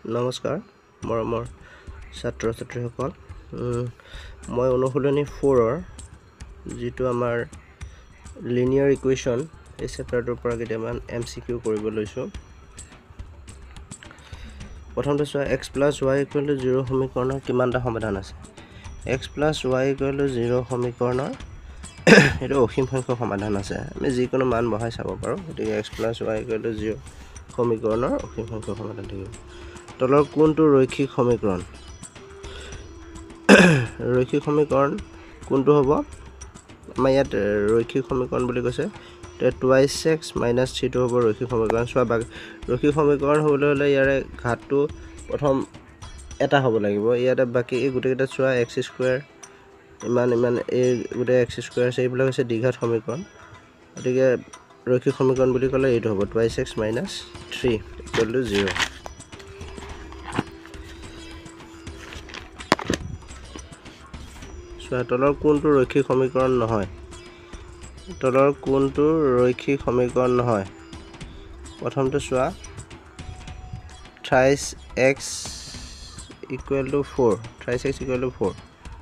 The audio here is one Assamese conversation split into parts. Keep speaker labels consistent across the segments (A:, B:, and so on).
A: নমস্কাৰ মৰমৰ ছাত্ৰ ছাত্ৰীসকল মই অনুশীলনী 4ৰ যিটো আমাৰ লিনিয়াৰ ইকুৱেশ্যন এই চেপ্টাৰটোৰ পৰা কেইটামান MCQ কৰিব লৈছোঁ প্ৰথমতে চোৱা x + y = 0 সমীকৰণৰ কিমানটা সমাধান আছে x + y = 0 সমীকৰণৰ এটা অসীম সংখ্যক সমাধান আছে আমি যিকোনো মান বহাই চাব পাৰোঁ গতিকে x + y = 0 সমীকৰণৰ অসীম সংখ্যক সমাধান থাকিব তলৰ কোনটো ৰৈখিক সমীকৰণ ৰৈখিক সমীকৰণ কোনটো হ'ব আমাৰ ইয়াত ৰৈখিক সমীকৰণ বুলি কৈছে 2x - 3 হ'ব ৰৈখিক সমীকৰণ চোৱা ৰৈখিক সমীকৰণ হ'বলৈ হ'লে ইয়াৰে ঘাতটো প্ৰথম এটা হ'ব লাগিব ইয়াতে বাকি এই গোটেইটা চোৱা x² ইমান এই গোটেই x² আছে এইবিলাক হৈছে দ্বিঘাত সমীকৰণ গতিকে ৰৈখিক সমীকৰণ বুলি ক'লে এইটো হ'ব 2x - 3 = 0 তলৰ কোনটো ৰৈখিক সমীকৰণ নহয় তলৰ কোনটো ৰৈখিক সমীকৰণ নহয় প্ৰথমটো চোৱা 3x = 4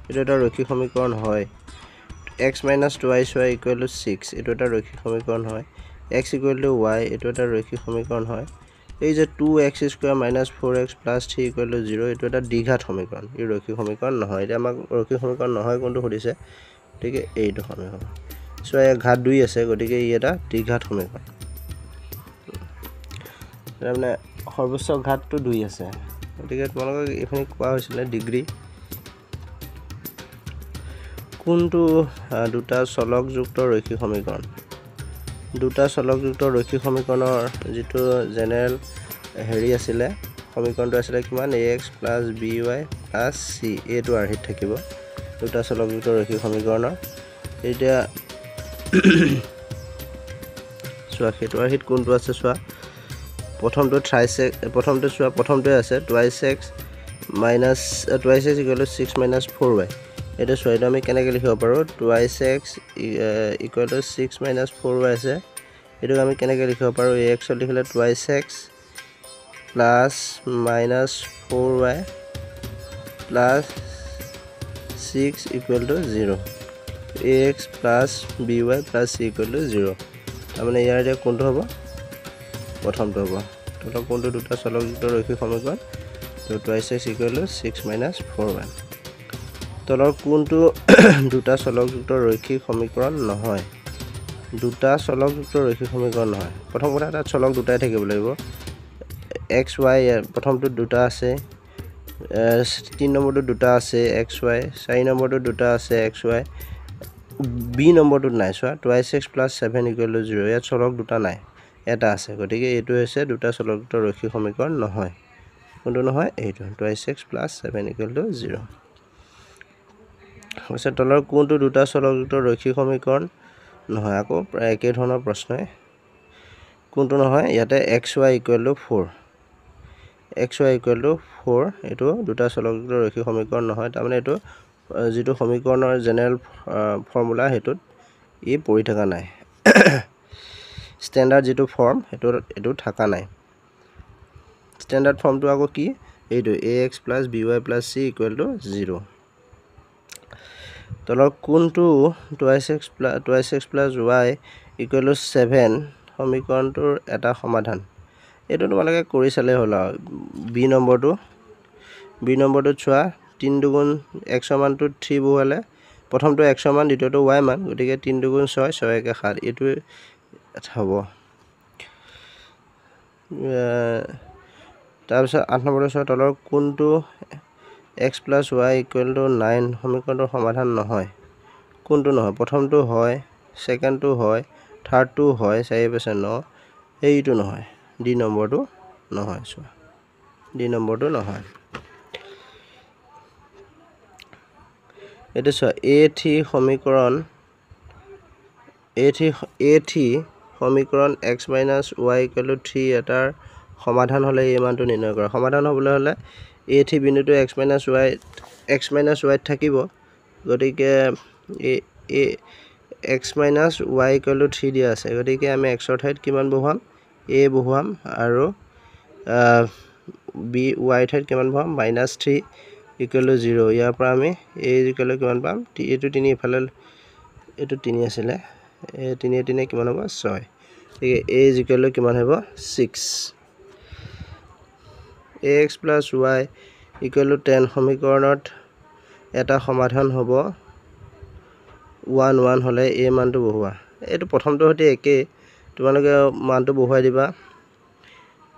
A: এইটো এটা ৰৈখিক সমীকৰণ হয় x - 2y = 6 এইটো এটা ৰৈখিক সমীকৰণ হয় x = y এইটো এটা ৰৈখিক সমীকৰণ হয় এই যে 2x² - 4x + 3 = 0 এইটো এটা দ্বিঘাত সমীকৰণ এই ৰৈখিক সমীকৰণ নহয় এটা আমাক ৰৈখিক সমীকৰণ নহয় কোনটো সুধিছে গতিকে এইটো সমীকৰণ সো এই ঘাত 2 আছে গতিকে ই এটা দ্বিঘাত সমীকৰণ মানে সৰ্বোচ্চ ঘাতটো 2 আছে গতিকে তোমালোকক এখানে কোৱা হৈছিল ডিগ্ৰী কোনটো দুটা চলকযুক্ত ৰৈখিক সমীকৰণ দুটা চলকযুক্ত ৰৈখিক সমীকৰণৰ যিটো জেনেৰেল হেৰি আছিল সমীকৰণটো আছিল কিমান ax + by + c এইটো আৰহিত থাকিব দুটা চলকযুক্ত ৰৈখিক সমীকৰণৰ এতিয়া চোৱা সেইটো আৰহিত কোনটো আছে চোৱা প্ৰথমটো প্ৰথমটোৱে আছে 2x - 6 - 4y এটা চোৱা এটা আমি কেনেকৈ লিখিব পাৰোঁ 2x = 6 - 4y আছে এইটো আমি কেনেকৈ লিখিব পাৰোঁ ax লিখিলে 2x + -4y + 6 = 0 ax + by + c = 0 তাৰমানে ইয়াৰ এতিয়া কোনটো হ'ব প্ৰথমটো হ'ব তলৰ কোনটো দুটা চলকযুক্ত ৰৈখিক সমীকৰণ 2x = 6 - 4y তলৰ কোনটো দুটা চলকযুক্ত ৰৈখিক সমীকৰণ নহয় দুটা চলকযুক্ত ৰৈখিক সমীকৰণ নহয় প্ৰথম কথা এটা চলক দুটাই থাকিব লাগিব x y প্ৰথমটো দুটা আছে 3 নম্বৰটো দুটা আছে x y 4 নম্বৰটো দুটা আছে x y b নম্বৰটো নাই চোৱা 2x + 7 = 0 ইয়াত চলক দুটা নাই এটা আছে গতিকে এইটো হৈছে দুটা চলকযুক্ত ৰৈখিক সমীকৰণ নহয় কোনটো নহয় এইটো 2x + 7 = 0 হৈছে তলৰ কোনটো দুটা চলকযুক্ত ৰৈখিক সমীকৰণ নহয় আকৌ প্ৰায় একে ধৰণৰ প্ৰশ্নই কোনটো নহয় ইয়াতে xy = 4 xy = 4 এইটো দুটা চলকযুক্ত ৰৈখিক সমীকৰণ নহয় তাৰমানে এইটো যিটো সমীকৰণৰ জেনেৰেল ফৰ্মুলা হেতুত ই পৰি থকা নাই ষ্টেণ্ডাৰ্ড যিটো ফৰ্ম হেতু থাকা নাই ষ্টেণ্ডাৰ্ড ফৰ্মটো আকৌ কি এইটো ax + by + c = 0 তলৰ কোনটো 2x + y = 7 সমীকৰণটোৰ এটা সমাধান এইটো তোমালোকে কৰি চালে হ'ল b নম্বৰটো চোৱা 3 * x = 3 বহুৱালে প্ৰথমটো x মান দ্বিতীয়টো y মান গতিকে 3 * 6 6 * 1 = 7 এইটো হ'ব তাৰপিছত 8 নম্বৰটো চোৱা তলৰ কোনটো x + y = 9 সমীকৰণটোৰ সমাধান নহয় কোনটো নহয় প্ৰথমটো হয় সেকেন্ডটো হয় থাৰ্ডটো হয় 4 * 9 এইটো নহয় ডি নম্বৰটো নহয় চোৱা ডি নম্বৰটো নহয় এটা চোৱা a3 সমীকৰণ x - y = 3 এটাৰ সমাধান হ'লে এই মানটো নিৰ্ণয় কৰা সমাধান হ'বলৈ হ'লে a3 বিন্দুটো x - y থাকিব গতিকে x - y = 3 দিয়া আছে গতিকে আমি x ৰ ঠাইত কিমান বহুৱাম a বহুৱাম আৰু বি ৱাই ঠাইত কিমান পাম -3 = 0 ইয়াৰ পৰা আমি a = কিমান পাম এইটো 3 ইফালে এইটো 3 আছিলে 3 3 কিমান হ'ব 6 ঠিক a = কিমান হ'ব 6 ax + y = 10 সমীকৰণত এটা সমাধান হ'ব 1 1 হলে a মানটো বহুৱা এইটো প্ৰথমটো হতে একে তোমালোকে মানটো বহুৱাই দিবা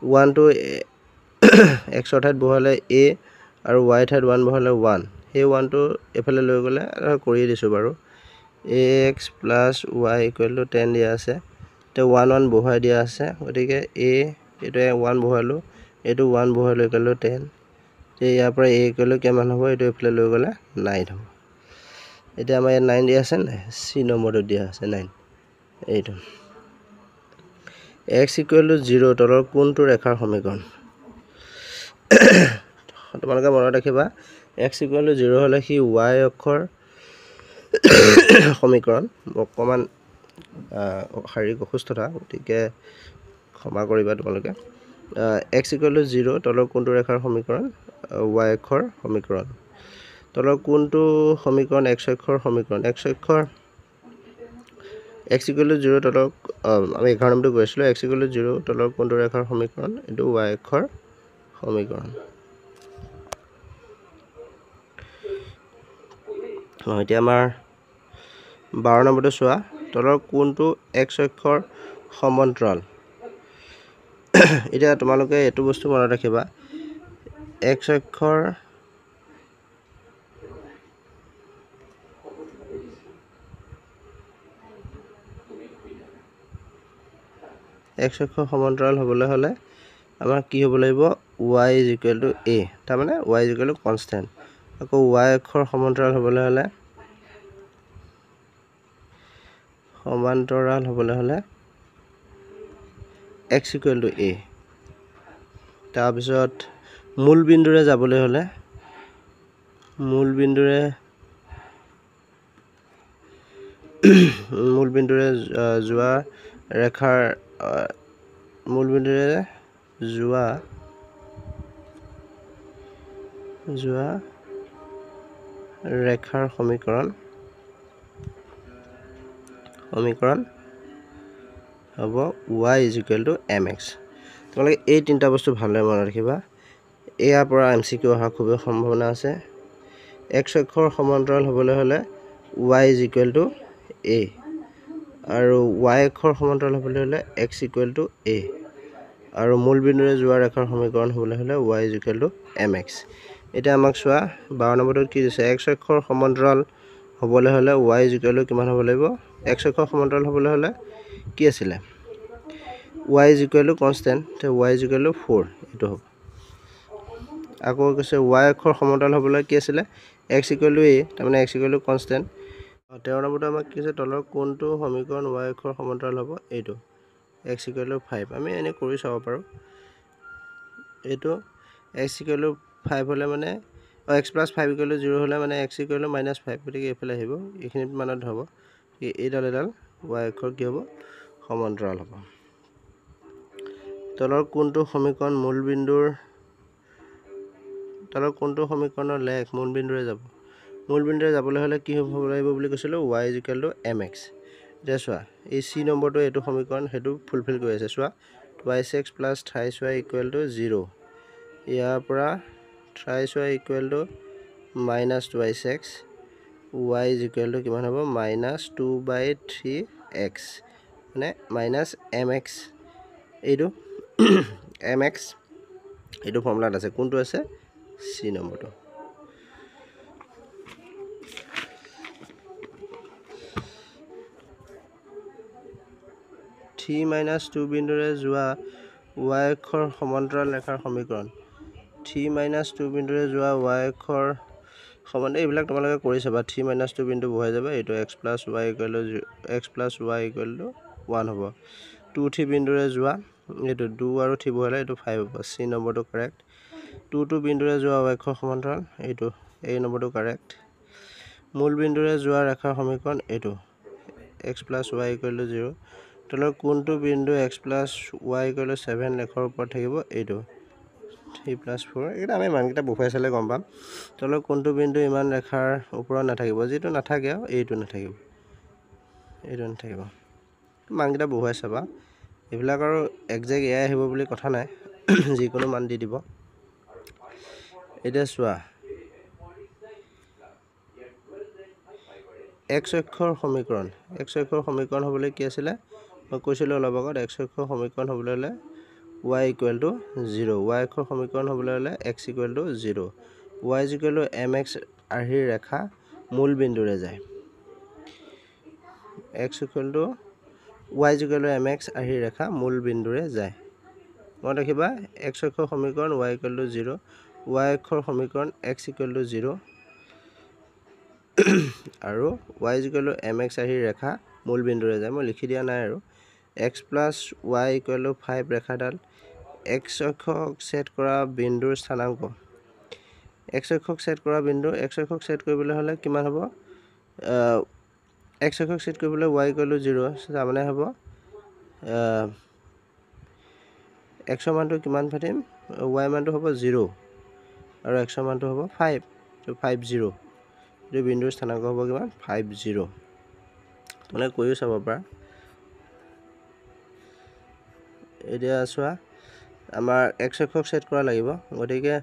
A: 1 টো x ঠাইত বহুৱালে a আৰু y ঠাইত 1 বহুৱালে 1 সেই 1 টো এফালে লৈ গলে কৰি দিছো বাৰু ax + y = 10 দিয়া আছে তে 1 1 বহুৱাই দিয়া আছে গতিকে a এটো 1 বহুৱালো এটো 1 বহুৱালো = 10 তে ইয়াৰ পৰা a = কিমান হ'ব এটো এফালে লৈ গলে 9 হ'ব এটা আমাৰ 9 দিয়া আছে না c নম্বৰটো দিয়া আছে 9 এইটো x = 0 তলৰ কোনটো ৰেখাৰ সমীকৰণ তোমালোকে মনত ৰাখিবা x = 0 হলে কি y অক্ষৰ সমীকৰণ অকমান শাৰীৰিক অসুস্থতা গতিকে ক্ষমা কৰিবা তোমালোকে x = 0 তলৰ কোনটো ৰেখাৰ সমীকৰণ y অক্ষৰ সমীকৰণ তলৰ কোনটো সমীকৰণ x অক্ষৰ সমীকৰণ x অক্ষৰ x = 0 তলৰ আমি 11 নম্বৰটো কৈছিলো x = 0 তলৰ কোনটো ৰেখাৰ সমীকৰণ এটো y অক্ষৰ সমীকৰণ এতিয়া আমাৰ 12 নম্বৰটো চোৱা তলৰ কোনটো x অক্ষৰ সমান্তৰাল এতিয়া তোমালোকে এটো বস্তু মনত ৰাখিবা x অক্ষৰ সমান্তৰাল হ'বলৈ হলে আমাৰ কি হ'ব লাগিব y = a তাৰ মানে y = কনস্ট্যান্ট আকৌ y অক্ষৰ সমান্তৰাল হ'বলৈ হলে x = a তাৰ পিছত মূল বিন্দুৰে যাবলৈ হলে মূল বিন্দুৰে যোৱা ৰেখাৰ মূল বিন্দুৰে যোৱা ৰেখাৰ সমীকৰণ হ'ব y = mx তোমালোকে এই তিনটা বস্তু ভালদৰে মনত ৰাখিবা এয়াৰ পৰা MCQ অহা খুবেই সম্ভাৱনা আছে x অক্ষৰ সমান্তৰাল হ'বলৈ হলে y = a আৰু y অক্ষৰ সমান্তৰাল হ'বলৈ হলে x = a আৰু মূল বিন্দুৰে যোৱা ৰেখাৰ সমীকৰণ হ'বলৈ হলে y = mx এটা আমাক চোৱা 12 নম্বৰটো কি দিছে x অক্ষৰ সমান্তৰাল হ'বলৈ হলে y = কিমান হ'ব লাগিব x অক্ষৰ সমান্তৰাল হ'বলৈ হলে কি আছিল y = কনস্ট্যান্ট তে y = 4 এটো হ'ব আকৌ কৈছে y অক্ষৰ সমান্তৰাল হ'বলৈ কি আছিল x = a তাৰ মানে x = কনস্ট্যান্ট 13 নম্বৰটো আমাক কি আছে তলৰ কোনটো সমীকৰণ y অক্ষৰ সমান্তৰাল হ'ব এইটো x = 5 আমি এনে কৰি চাব পাৰো এইটো x = 5 হলে মানে x + 5 = 0 হলে মানে x = -5 গতিকে এফালে আহিব এইখিনিত মানত হ'ব এইডাল y অক্ষৰ কি হ'ব সমান্তৰাল হ'ব তলৰ কোনটো সমীকৰণ মূল বিন্দুৰ তলৰ কোনটো সমীকৰণৰ লেখ মূল বিন্দুৰে যাবলৈ হলে কি হ'ব লাগিব বুলি কৈছিলো y = mx এতিয়া চোৱা এই c নম্বৰটো এইটো সমীকৰণ হেতু ফুলফিল কৰি আছে চোৱা 2x + 3y = 0 ইয়াৰ পৰা 3y = -2x y = কিমান হ'ব -2/3x মানে -mx এইটো mx এইটো ফৰ্মুলাত আছে কোনটো আছে c নম্বৰটো 3 - 2 বিন্দুৰে যোৱা y অক্ষৰ সমান্তৰাল ৰেখাৰ সমীকৰণ 3 - 2 বিন্দুৰে যোৱা y অক্ষৰ সমান এইবিলাক তোমালোকে কৰি চাবা 3 - 2 বিন্দু বহাই যাবা এইটো x + y = 1 হ'ব 2 3 বিন্দুৰে যোৱা এইটো 2 আৰু 3 বহালে এইটো 5 হ'ব c নম্বৰটো কাৰেক্ট 2 2 বিন্দুৰে যোৱা y অক্ষৰ সমান্তৰাল এইটো a নম্বৰটো কাৰেক্ট মূল বিন্দুৰে যোৱা ৰেখাৰ সমীকৰণ এইটো x + y = 0 তলৰ কোনটো বিন্দু x + y = 7 ৰেখাৰ ওপৰত থাকিব এইটো ই প্লাছ 4 এইকেইটা আমি মানকেইটা বহুৱাই চালে গম পাম তলৰ কোনটো বিন্দু ইমান ৰেখাৰ ওপৰত নাথাকিব যিটো নাথাকে আৰু এইটো নাথাকিব মানকেইটা বহুৱাই চাবা এইবিলাক আৰু একজেক্ট এয়াই আহিব বুলি কথা নাই যিকোনো মান দি দিব এতিয়া চোৱা x অক্ষৰ সমীকৰণ হ'বলৈ কি আছিলে মই কৈছিলোঁ অলপ আগত x অক্ষৰ সমীকৰণ হ'বলৈ হ'লে y = 0 y অক্ষৰ সমীকৰণ হ'বলৈ হ'লে x = 0 y = mx আৰ্হিৰ ৰেখা মূল বিন্দুৰে যায় y = mx আৰ্হিৰ ৰেখা মূল বিন্দুৰে যায় মনত ৰাখিবা x অক্ষৰ সমীকৰণ y = 0 y অক্ষৰ সমীকৰণ x = 0 আৰু y = mx আৰ্হিৰ ৰেখা মূল বিন্দুৰে যায় মই লিখি দিয়া নাই আৰু x + y = 5 ৰেখাডাল x অক্ষক সেট কৰা বিন্দুৰ স্থানাংক x অক্ষক সেট কৰা বিন্দু x অক্ষক সেট কৰিবলৈ হ'লে কিমান হ'ব x অক্ষক সেট কৰিবলৈ y = 0 তাৰমানে হ'ব x ৰ মানটো কিমান পাতিম y মানটো হ'ব 0 আৰু x ৰ মানটো হ'ব 5 তো 50 এই বিন্দুৰ স্থানাংক হ'ব কিমান 50 মানে কৈও চাব পাৰা এতিয়া চোৱা আমাৰ x অক্ষক সেট কৰা লাগিব গতিকে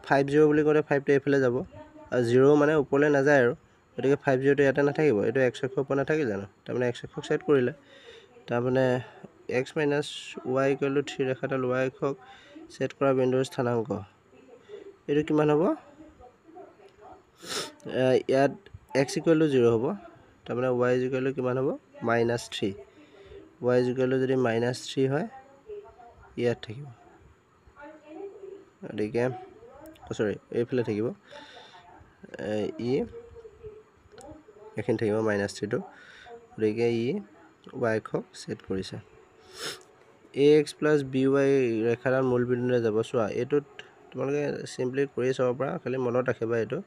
A: 50 বুলি ক'লে 5 টো এইফালে যাব আৰু 0 মানে ওপৰলৈ নাযায় আৰু গতিকে 50 টো ইয়াতে নাথাকিব এইটো x অক্ষৰ ওপৰত নাথাকে জানো তাৰমানে x অক্ষক সেট কৰিলে তাৰমানে x - y = 3 ৰেখাডাল y অক্ষক সেট কৰা বিন্দুৰ স্থানাংক এইটো কিমান হ'ব ইয়াত x = 0 হ'ব তাৰমানে y = কিমান হ'ব -3 y = যদি -3 হয় ইয়াত থাকিব গতিকে সৰি এইফালে থাকিব ই এখান থাকিব -3 টো গতিকে ই y অক্ষক সেট কৰিছে ax + by ৰেখাডাল মূল বিন্দুৰে যাব চোৱা এইটোত তোমালোকে সিম্পলি কৰি চাব পাৰা খালি মনত ৰাখিবা এইটো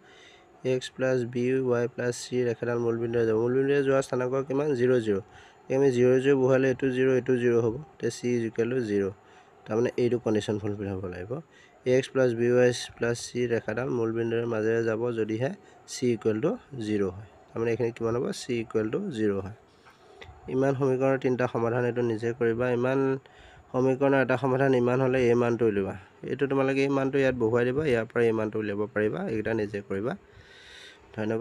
A: x + by + c ৰেখাডাল মূল বিন্দুৰে যাব মূল বিন্দুৰে যোৱা স্থানাংক কিমান 0 0 আমি 0 0 বহালে এইটো 0 হ'ব তে c = 0 তাৰমানে এইটো কন্ডিশন ফুলফিল হ'ব লাগিব ax + by + c ৰেখাডাল মূল বিন্দুৰে মাজেৰে যাব যদিহে c = 0 হয় তাৰমানে এখানে কিমান হ'ব c = 0 হয় ইমান সমীকৰণৰ তিনিটা সমাধান এইটো নিজে কৰিবা ইমান সমীকৰণৰ এটা সমাধান ইমান হলে এই মানটো উলিয়াবা এইটো তোমালোকে এই মানটো ইয়াত বহুৱাই দিবা ইয়াৰ পৰা এই মানটো উলিয়াব পাৰিবা এইটা নিজে কৰিবা ধন্যবাদ